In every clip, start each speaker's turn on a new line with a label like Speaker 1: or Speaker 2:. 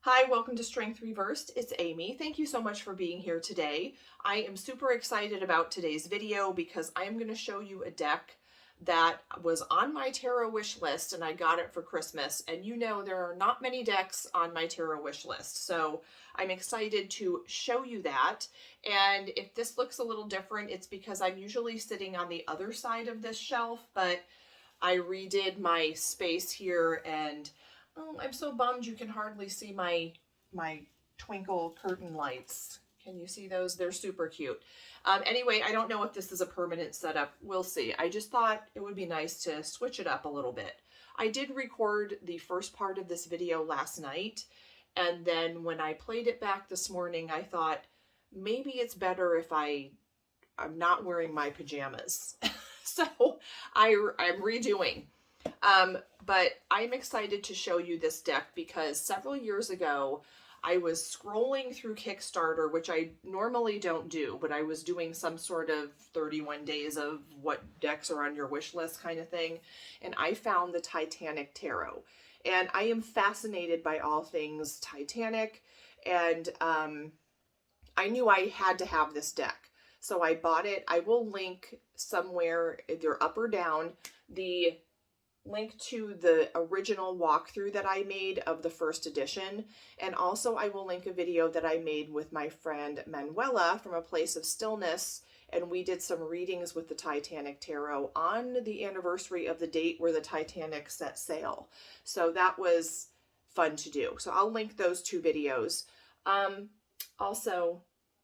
Speaker 1: Hi, welcome to Strength Reversed. It's Amy. Thank you so much for being here today. I am super excited about today's video because I am going to show you a deck that was on my tarot wish list and I got it for Christmas. And you know there are not many decks on my tarot wish list. So I'm excited to show you that. And if this looks a little different, it's because I'm usually sitting on the other side of this shelf, but I redid my space here and oh, I'm so bummed you can hardly see my twinkle curtain lights. Can you see those? They're super cute. Anyway, I don't know if this is a permanent setup. We'll see. I just thought it would be nice to switch it up a little bit. I did record the first part of this video last night, and then when I played it back this morning, I thought maybe it's better if I'm not wearing my pajamas. So I'm redoing. But I'm excited to show you this deck because several years ago, I was scrolling through Kickstarter, which I normally don't do, but I was doing some sort of 31 days of what decks are on your wish list kind of thing. And I found the Titanic Tarot. And I am fascinated by all things Titanic. And I knew I had to have this deck. So I bought it. I will link somewhere, either up or down, the link to the original walkthrough that I made of the first edition. And also I will link a video that I made with my friend Manuela from A Place of Stillness. And we did some readings with the Titanic Tarot on the anniversary of the date where the Titanic set sail. So that was fun to do. So I'll link those two videos. Also,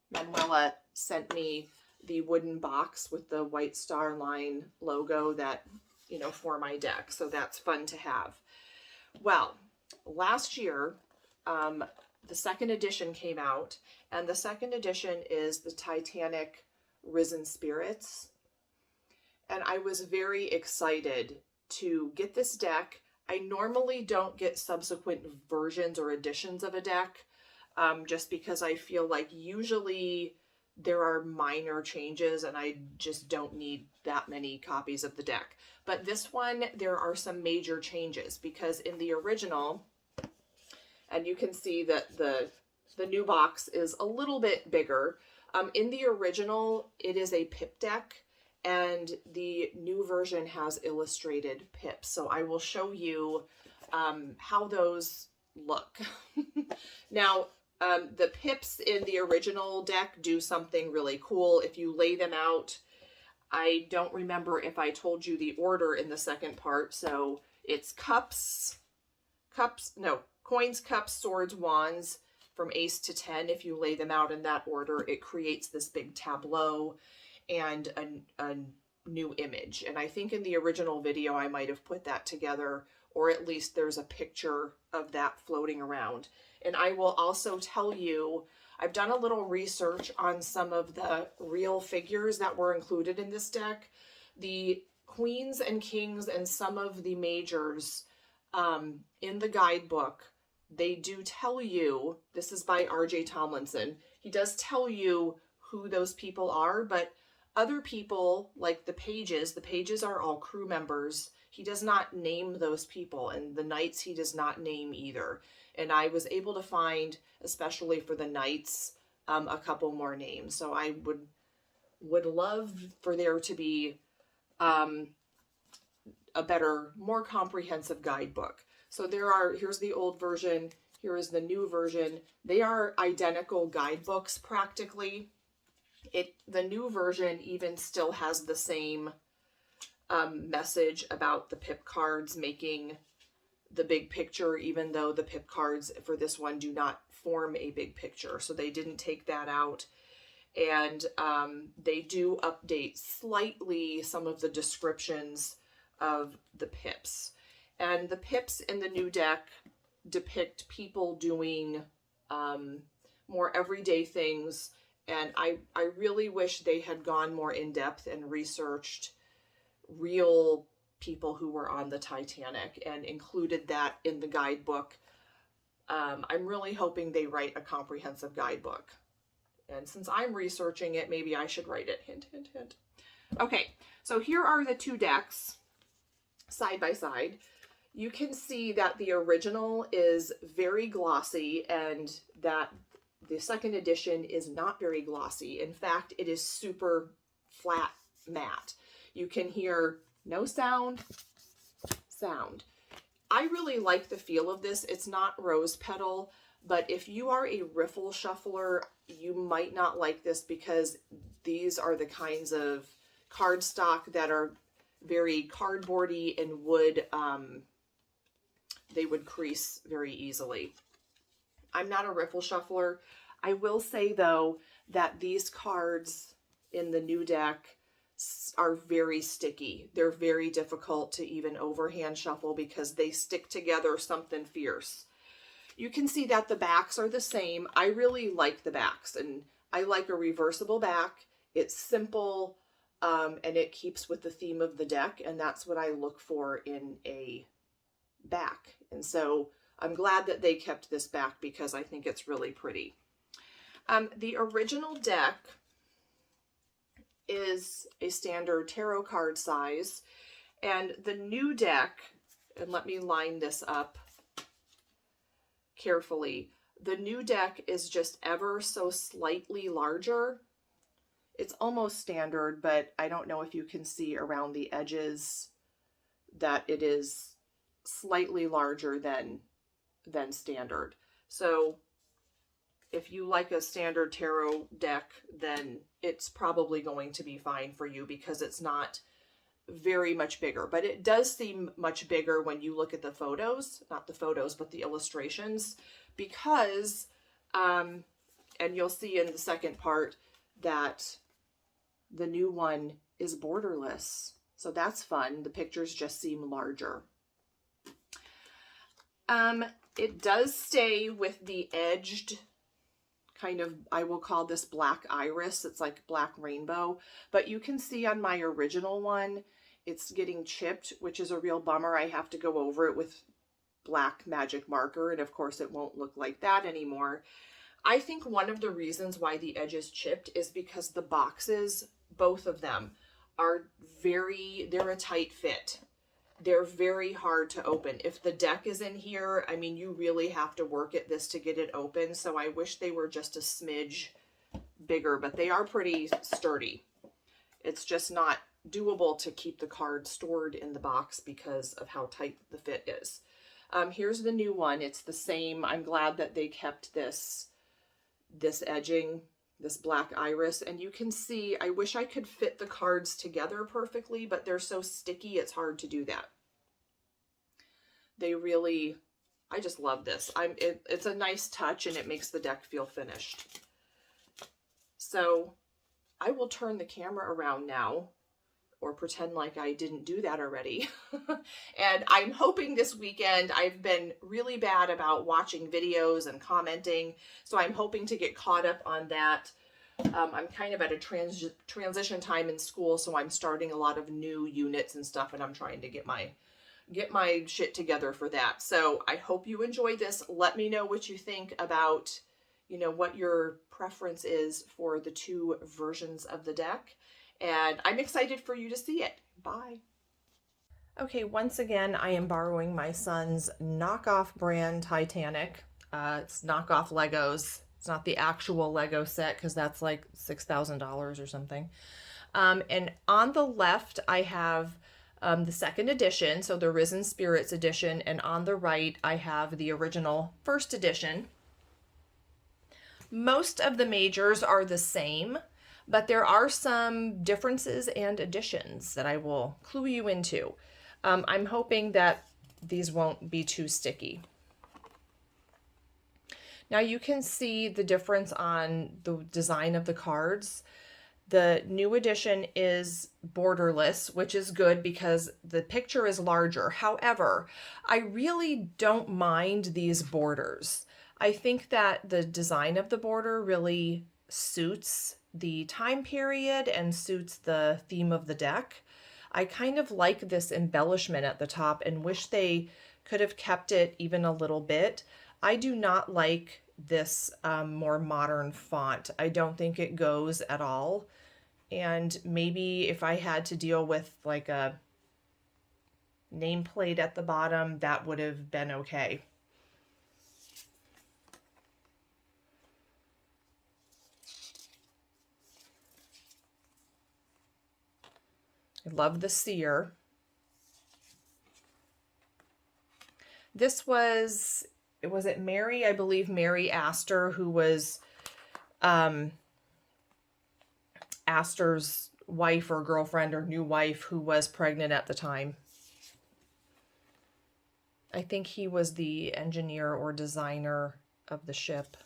Speaker 1: Manuela sent me the wooden box with the White Star Line logo that, you know, for my deck. So that's fun to have. Well, last year, the second edition came out, and the second edition is the Titanic Risen Spirits. And I was very excited to get this deck. I normally don't get subsequent versions or editions of a deck, just because I feel like usually there are minor changes and I just don't need that many copies of the deck. But this one, there are some major changes because in the original, and you can see that the new box is a little bit bigger. In the original, it is a pip deck and the new version has illustrated pips. So I will show you how those look. Now, the pips in the original deck do something really cool. If you lay them out, I don't remember if I told you the order in the second part. So it's coins, cups, swords, wands from ace to 10. If you lay them out in that order, it creates this big tableau and a new image. And I think in the original video, I might have put that together, or at least there's a picture of that floating around. And I will also tell you, I've done a little research on some of the real figures that were included in this deck. The queens and kings and some of the majors in the guidebook, they do tell you, this is by R.J. Tomlinson, he does tell you who those people are, but other people, like the pages are all crew members. He does not name those people, and the knights he does not name either. And I was able to find, especially for the knights, a couple more names. So I would love for there to be a better, more comprehensive guidebook. So here's the old version, here is the new version. They are identical guidebooks practically. The new version even still has the same message about the pip cards making the big picture, even though the pip cards for this one do not form a big picture. So they didn't take that out. And they do update slightly some of the descriptions of the pips. And the pips in the new deck depict people doing more everyday things. And I really wish they had gone more in depth and researched real people who were on the Titanic and included that in the guidebook. I'm really hoping they write a comprehensive guidebook. And since I'm researching it, maybe I should write it. Hint, hint, hint. Okay, so here are the two decks side by side. You can see that the original is very glossy and that the second edition is not very glossy. In fact, it is super flat matte. You can hear no sound. I really like the feel of this. It's not rose petal, but if you are a riffle shuffler, you might not like this because these are the kinds of cardstock that are very cardboardy and would, they would crease very easily. I'm not a riffle shuffler. I will say though that these cards in the new deck are very sticky. They're very difficult to even overhand shuffle because they stick together something fierce. You can see that the backs are the same. I really like the backs, and I like a reversible back. It's simple, and it keeps with the theme of the deck, and that's what I look for in a back. And so I'm glad that they kept this back because I think it's really pretty. The original deck is a standard tarot card size, and the new deck, and let me line this up carefully, the new deck is just ever so slightly larger. It's almost standard, but I don't know if you can see around the edges that it is slightly larger than standard. So if you like a standard tarot deck, then it's probably going to be fine for you because it's not very much bigger. But it does seem much bigger when you look at the photos, not the photos, but the illustrations, because, and you'll see in the second part that the new one is borderless. So that's fun. The pictures just seem larger. It does stay with the edged kind of, I will call this black iris. It's like black rainbow, but you can see on my original one, it's getting chipped, which is a real bummer. I have to go over it with black magic marker, and of course it won't look like that anymore. I think one of the reasons why the edge is chipped is because the boxes, both of them, are they're a tight fit. They're very hard to open. If the deck is in here, I mean, you really have to work at this to get it open. So I wish they were just a smidge bigger, but they are pretty sturdy. It's just not doable to keep the card stored in the box because of how tight the fit is. Here's the new one. It's the same. I'm glad that they kept this edging, this black iris, and you can see, I wish I could fit the cards together perfectly, but they're so sticky, it's hard to do that. They really, I just love this. It's a nice touch and it makes the deck feel finished. So I will turn the camera around now, or pretend like I didn't do that already. And I'm hoping this weekend, I've been really bad about watching videos and commenting, so I'm hoping to get caught up on that. I'm kind of at a transition time in school, so I'm starting a lot of new units and stuff, and I'm trying to get my shit together for that. So I hope you enjoy this. Let me know what you think about, you know, what your preference is for the two versions of the deck. And I'm excited for you to see it. Bye. Okay, once again, I am borrowing my son's knockoff brand Titanic. It's knockoff Legos. It's not the actual Lego set because that's like $6,000 or something. And on the left, I have the second edition, so the Risen Spirits edition, and on the right, I have the original first edition. Most of the majors are the same, but there are some differences and additions that I will clue you into. I'm hoping that these won't be too sticky. Now you can see the difference on the design of the cards. The new edition is borderless, which is good because the picture is larger. However, I really don't mind these borders. I think that the design of the border really suits the time period and suits the theme of the deck. I kind of like this embellishment at the top and wish they could have kept it even a little bit. I do not like this more modern font. I don't think it goes at all. And maybe if I had to deal with like a nameplate at the bottom, that would have been okay. I love the seer. This was it Mary? I believe Mary Astor, who was Astor's wife or girlfriend or new wife, who was pregnant at the time. I think he was the engineer or designer of the ship.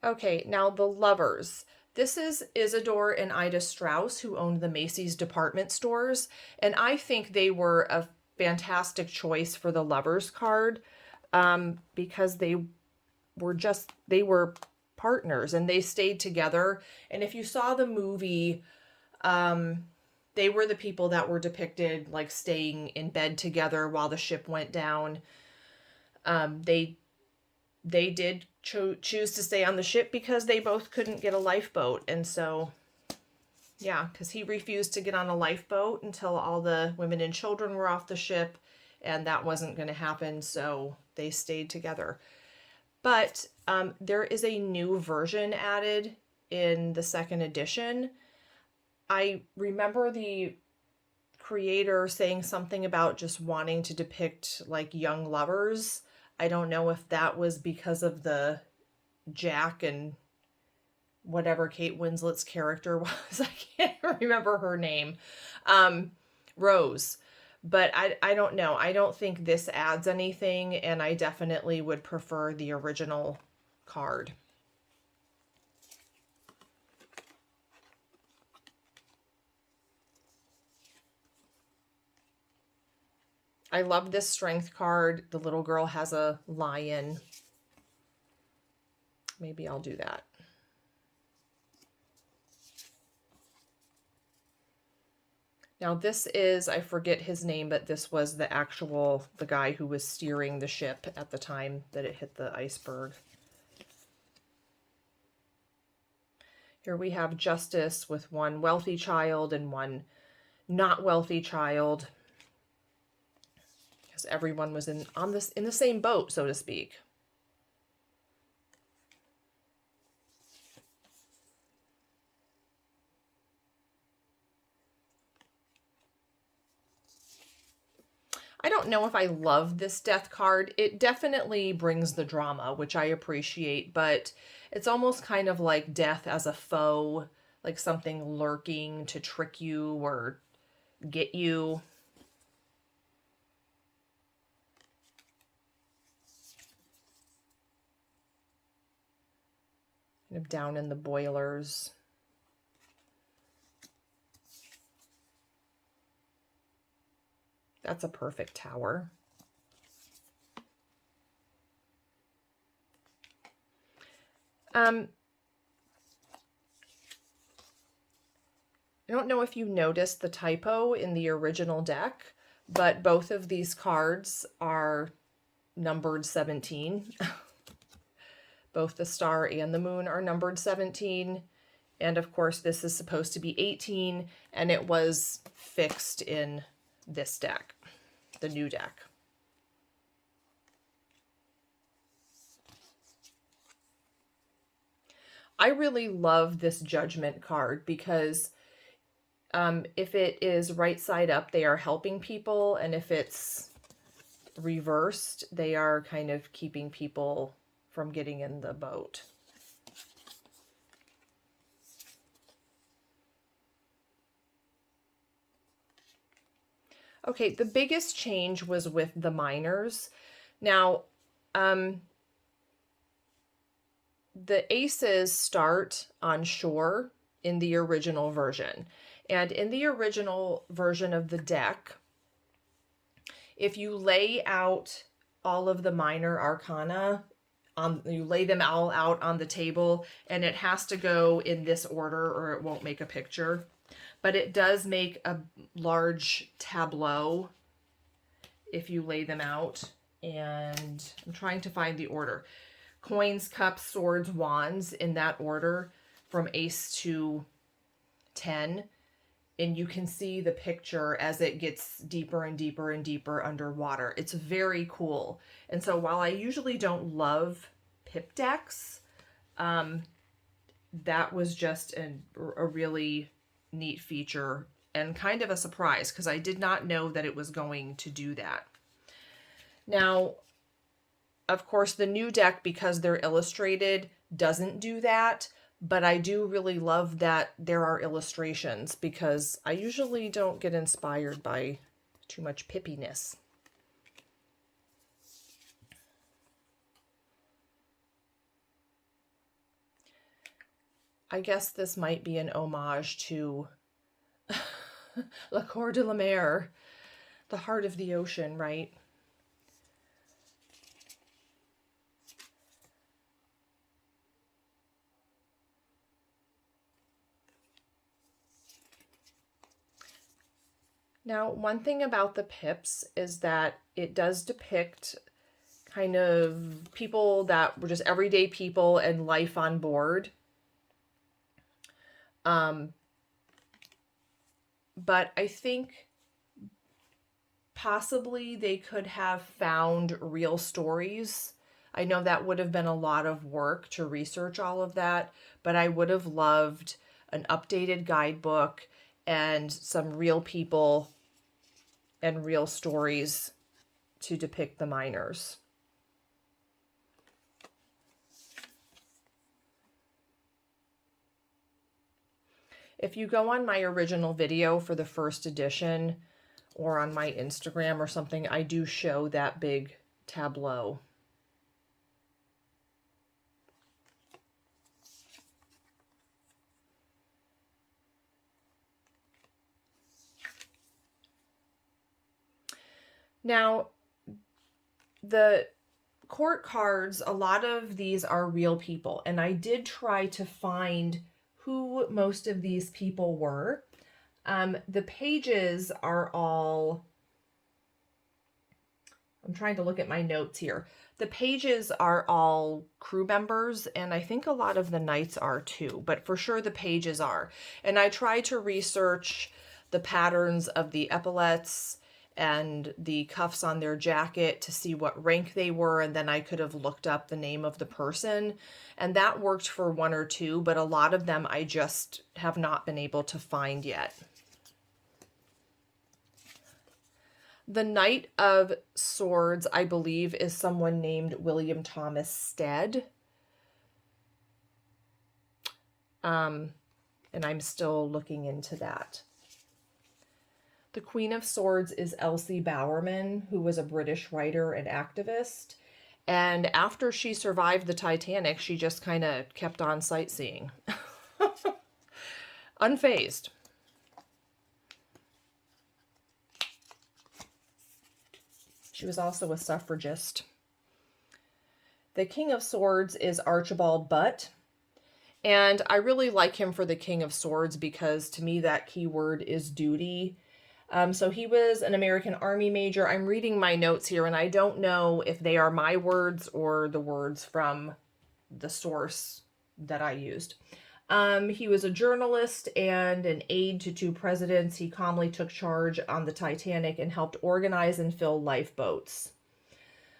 Speaker 1: Okay, now the lovers. This is Isidore and Ida Strauss, who owned the Macy's department stores, and I think they were a fantastic choice for the lovers card, because they were partners and they stayed together. And if you saw the movie, they were the people that were depicted like staying in bed together while the ship went down. They did choose to stay on the ship because they both couldn't get a lifeboat. And so, yeah, because he refused to get on a lifeboat until all the women and children were off the ship, and that wasn't going to happen, so they stayed together. But there is a new version added in the second edition. I remember the creator saying something about just wanting to depict like young lovers. I don't know if that was because of the Jack and whatever Kate Winslet's character was. I can't remember her name. Rose. But I don't know. I don't think this adds anything, and I definitely would prefer the original card. I love this strength card. The little girl has a lion. Maybe I'll do that. Now this is, I forget his name, but this was the guy who was steering the ship at the time that it hit the iceberg. Here we have Justice with one wealthy child and one not wealthy child, because everyone was in the same boat, so to speak. I don't know if I love this death card. It definitely brings the drama, which I appreciate, but it's almost kind of like death as a foe, like something lurking to trick you or get you. Kind of down in the boilers. That's a perfect tower. I don't know if you noticed the typo in the original deck, but both of these cards are numbered 17. Both the star and the moon are numbered 17. And of course, this is supposed to be 18, and it was fixed in this deck, the new deck. I really love this Judgment card because if it is right side up, they are helping people, and if it's reversed, they are kind of keeping people from getting in the boat. Okay, the biggest change was with the miners. Now, the aces start on shore in the original version. And in the original version of the deck, if you lay out all of the minor arcana, you lay them all out on the table, and it has to go in this order or it won't make a picture. But it does make a large tableau if you lay them out. And I'm trying to find the order. Coins, cups, swords, wands, in that order. from ace to 10. And you can see the picture as it gets deeper and deeper and deeper underwater. It's very cool. And so while I usually don't love pip decks, that was just a really neat feature and kind of a surprise because I did not know that it was going to do that. Now, of course, the new deck, because they're illustrated, doesn't do that. But I do really love that there are illustrations because I usually don't get inspired by too much pippiness. I guess this might be an homage to La Cour de la Mer, the heart of the ocean, right? Now, one thing about the pips is that it does depict kind of people that were just everyday people and life on board. But I think possibly they could have found real stories. I know that would have been a lot of work to research all of that, but I would have loved an updated guidebook and some real people and real stories to depict the miners. If you go on my original video for the first edition or on my Instagram or something, I do show that big tableau. Now, the court cards, a lot of these are real people, and I did try to find who most of these people were. The pages are all, I'm trying to look at my notes here. The pages are all crew members, and I think a lot of the knights are too, but for sure the pages are. And I tried to research the patterns of the epaulets and the cuffs on their jacket to see what rank they were, and then I could have looked up the name of the person, and that worked for one or two, but a lot of them I just have not been able to find yet. The Knight of Swords, I believe, is someone named William Thomas Stead. And I'm still looking into that. The Queen of Swords is Elsie Bowerman, who was a British writer and activist. And after she survived the Titanic, she just kind of kept on sightseeing. Unfazed. She was also a suffragist. The King of Swords is Archibald Butt. And I really like him for the King of Swords because to me that keyword is duty. So he was an American Army major. I'm reading my notes here, and I don't know if they are my words or the words from the source that I used. He was a journalist and an aide to two presidents. He calmly took charge on the Titanic and helped organize and fill lifeboats.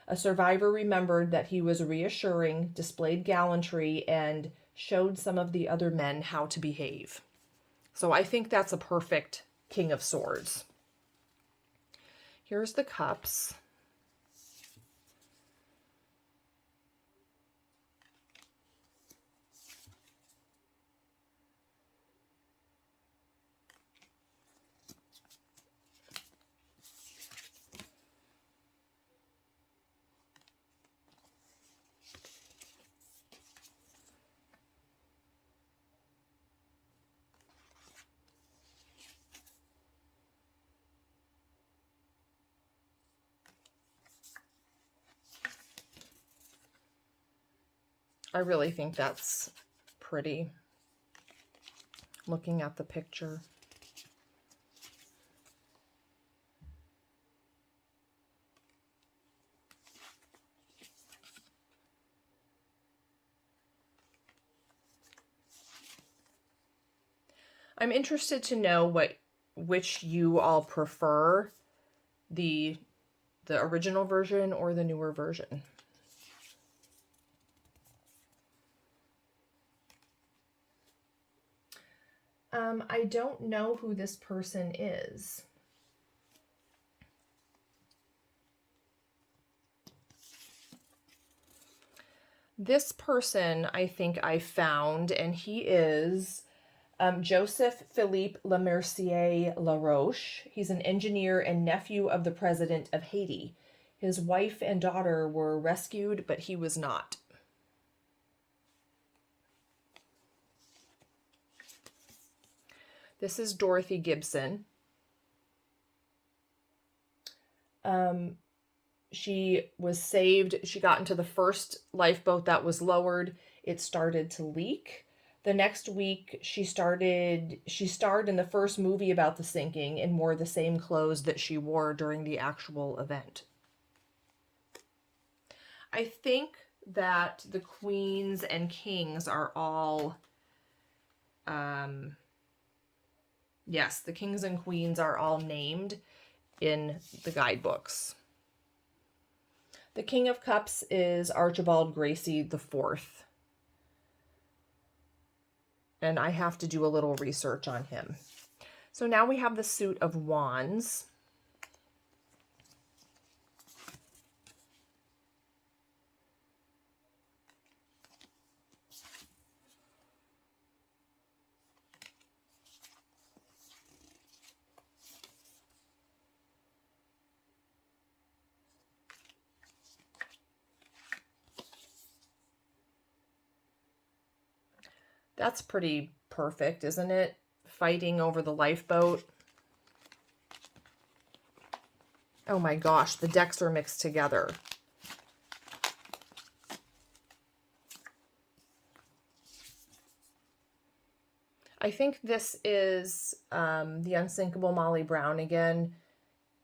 Speaker 1: A survivor remembered that he was reassuring, displayed gallantry, and showed some of the other men how to behave. So I think that's a perfect King of Swords. Here's the cups. I really think that's pretty, looking at the picture. I'm interested to know which you all prefer, the original version or the newer version. I don't know who this person is. This person I think I found, and he is Joseph Philippe Lemercier Laroche. He's an engineer and nephew of the president of Haiti. His wife and daughter were rescued, but he was not. This is Dorothy Gibson. She was saved. She got into the first lifeboat that was lowered. It started to leak. The next week, she starred in the first movie about the sinking and wore the same clothes that she wore during the actual event. I think that the queens and kings are all, yes, the kings and queens are all named in the guidebooks. The King of Cups is Archibald Gracie IV. And I have to do a little research on him. So now we have the suit of wands. That's pretty perfect, isn't it? Fighting over the lifeboat. Oh my gosh, the decks are mixed together. I think this is the Unsinkable Molly Brown again.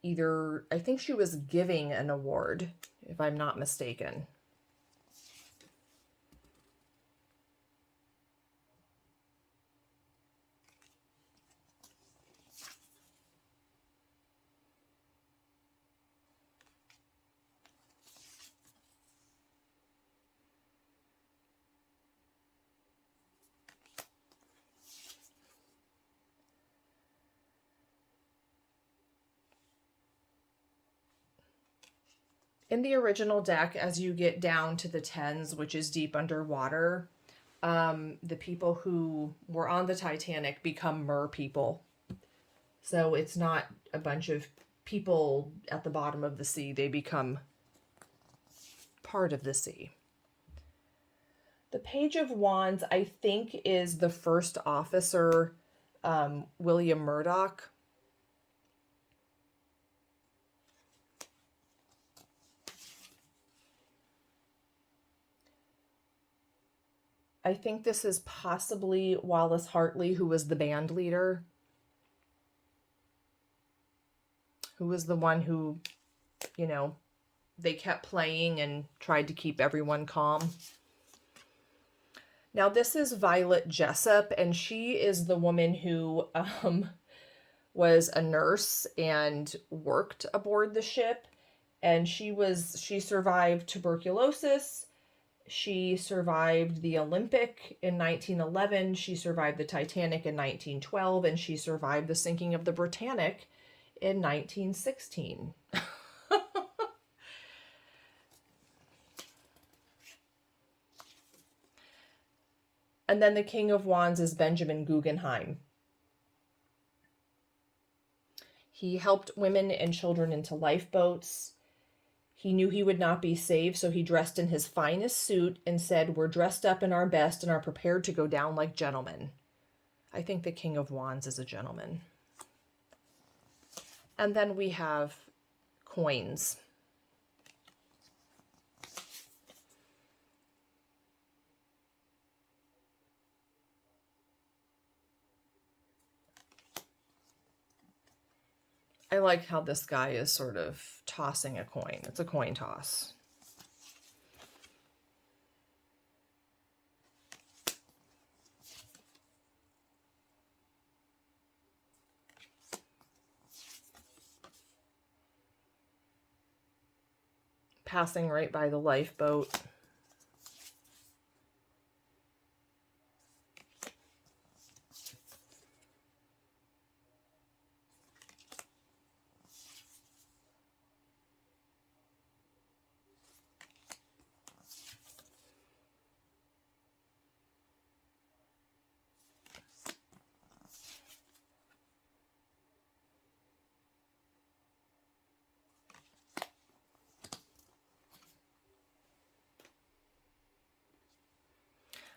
Speaker 1: I think she was giving an award, if I'm not mistaken. In the original deck, as you get down to the tens, which is deep underwater, the people who were on the Titanic become mer people. So it's not a bunch of people at the bottom of the sea. They become part of the sea. The Page of Wands, I think, is the first officer, William Murdoch. I think this is possibly Wallace Hartley, who was the band leader. Who was the one who, you know, they kept playing and tried to keep everyone calm. Now this is Violet Jessup, and she is the woman who was a nurse and worked aboard the ship. And she survived tuberculosis. She survived the Olympic in 1911. She survived the Titanic in 1912. And she survived the sinking of the Britannic in 1916. And then the King of Wands is Benjamin Guggenheim. He helped women and children into lifeboats. He knew he would not be saved, so he dressed in his finest suit and said, "We're dressed up in our best and are prepared to go down like gentlemen." I think the King of Wands is a gentleman. And then we have coins. I like how this guy is sort of tossing a coin. It's a coin toss. passing right by the lifeboat.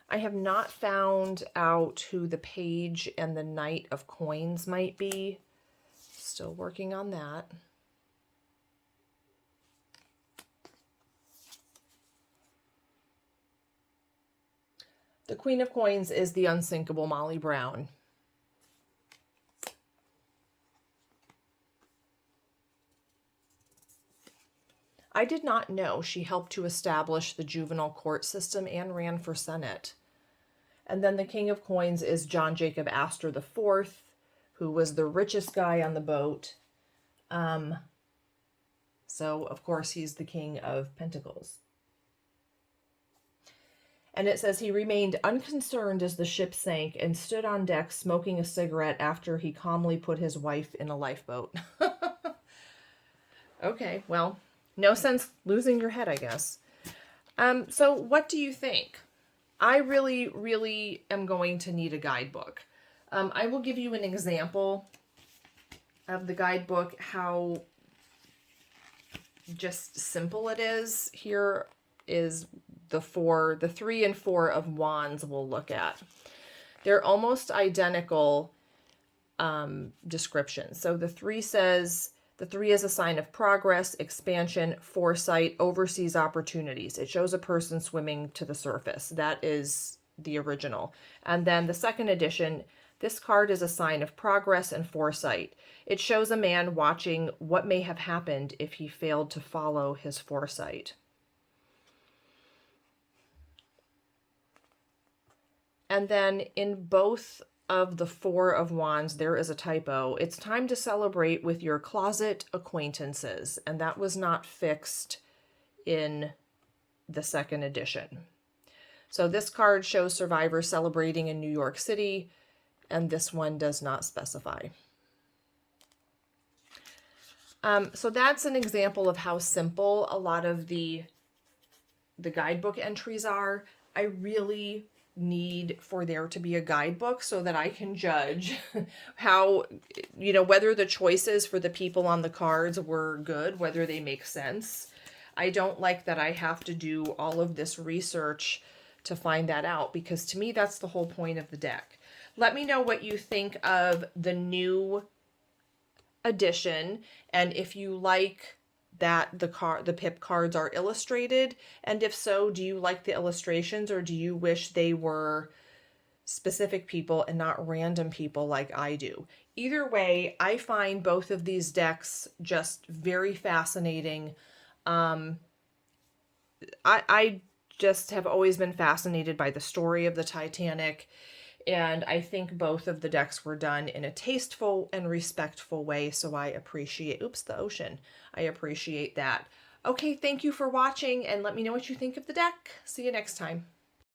Speaker 1: I have not found out who the Page and the Knight of Coins might be. Still working on that. The Queen of Coins is the unsinkable Molly Brown. I did not know she helped to establish the juvenile court system and ran for Senate. And then the King of Coins is John Jacob Astor IV, who was the richest guy on the boat. So, of course, he's the King of Pentacles. And it says he remained unconcerned as the ship sank and stood on deck smoking a cigarette after he calmly put his wife in a lifeboat. Okay, well, no sense losing your head, I guess. So what do you think? I really, really am going to need a guidebook. I will give you an example of the guidebook, how just simple it is. Here is the 3 and 4 of Wands we'll look at. They're almost identical descriptions. So the 3 says, the 3 is a sign of progress, expansion, foresight, overseas opportunities. It shows a person swimming to the surface. That is the original. And then the second edition, this card is a sign of progress and foresight. It shows a man watching what may have happened if he failed to follow his foresight. And then in both of the 4 of Wands, there is a typo. It's time to celebrate with your closet acquaintances. And that was not fixed in the second edition. So this card shows survivors celebrating in New York City, and this one does not specify. So that's an example of how simple a lot of the guidebook entries are. I really need for there to be a guidebook so that I can judge how, whether the choices for the people on the cards were good, whether they make sense. I don't like that I have to do all of this research to find that out, because to me, that's the whole point of the deck. Let me know what you think of the new edition, and if you like that the pip cards are illustrated, and if so, do you like the illustrations, or do you wish they were specific people and not random people like I do? Either way, I find both of these decks just very fascinating. I just have always been fascinated by the story of the Titanic, and I think both of the decks were done in a tasteful and respectful way, so I appreciate, the ocean. I appreciate that. Okay, thank you for watching, and let me know what you think of the deck. See you next time.